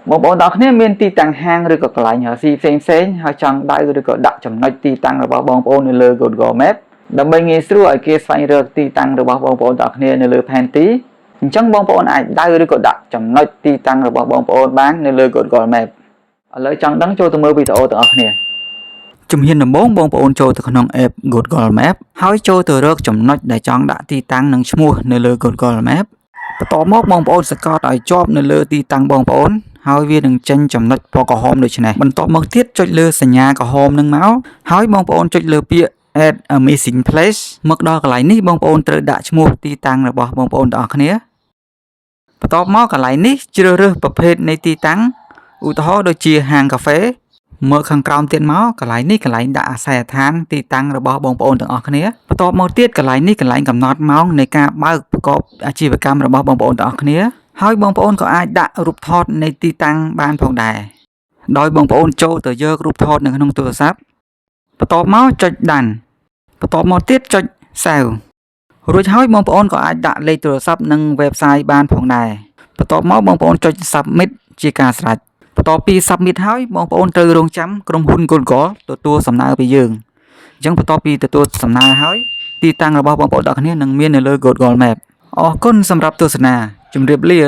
បងប្អូនទាំងគ្នាមានទីតាំងហាងឬក៏កន្លែងរកស៊ីផ្សេងហើយចង់ដៅឬក៏ដាក់ចំណុចទីតាំងរបស់បងប្អូននៅលើ Google Map ដើម្បីងាយស្រួលឲ្យគេស្វែងរកទីតាំងរបស់បងប្អូនទាំងគ្នានៅលើផែនទីអញ្ចឹងបងប្អូនអាចដៅឬក៏ដាក់ចំណុចទីតាំងរបស់បងប្អូនបាននៅលើ Google Map ឥឡូវចង់ដឹងចូលទៅមើលវីដេអូទាំងអស់គ្នាជំហានដំបូងបងប្អូនចូលទៅក្នុង app Google Map ហើយចូលទៅរកចំណុចដែលចង់ដាក់ទីតាំងនិងឈ្មោះនៅលើ Google Map បន្ទាប់មកបងប្អូនសកត់ឲ្យជាប់នៅលើទីតាំងបងប្អូនហើយវានឹងចេញចំណុចពណ៌ក្រហមដូចនេះបន្ទាប់មកទៀតចុចលើសញ្ញាក្រហមនឹងមកហើយបងប្អូនចុចលើពាក្យ add a missing place មកដល់កន្លែងនេះបងប្អូនត្រូវដាក់ឈ្មោះទីតាំងរបស់បងប្អូនទាំងអស់គ្នាបន្ទាប់មកកន្លែងនេះជ្រើសរើសប្រភេទនៃទីតាំងឧទាហរណ៍ដូចជាហាងកាហ្វេមើលខាងក្រោមទៀតមកកន្លែងនេះកន្លែងដាក់អាសយដ្ឋានទីតាំងរបស់បងប្អូនទាំងអស់គ្នាបន្ទាប់មកទៀតកន្លែងនេះកន្លែងកំណត់ម៉ោងនៃការបើកប្រកបអាជីវកម្មរបស់បងប្អូនទាំងអស់គ្នាហើយបងប្អូនក៏អាចដាក់រូបថតនៃទីតាំងបានផងដែរដោយបងប្អូនចូលទៅយករូបថតនៅក្នុងទូរស័ព្ទបន្ទាប់មកចុចដានបន្ទាប់មកទៀតចុច Save រួចហើយបងប្អូនក៏អាចដាក់លេខទូរស័ព្ទនិង website បានផងដែរបន្ទាប់មកបងប្អូនចុច Submit ជាការស្រេចបន្ទាប់ពី Submit ហើយបងប្អូនត្រូវរងចាំក្រុមហ៊ុន Google ទទួលសំណើពីយើងអញ្ចឹងបន្ទាប់ពីទទួលសំណើហើយទីតាំងរបស់បងប្អូនទាំងគ្នានឹងមាននៅលើ Google Map អរគុណសម្រាប់ទស្សនាជម្រាបលា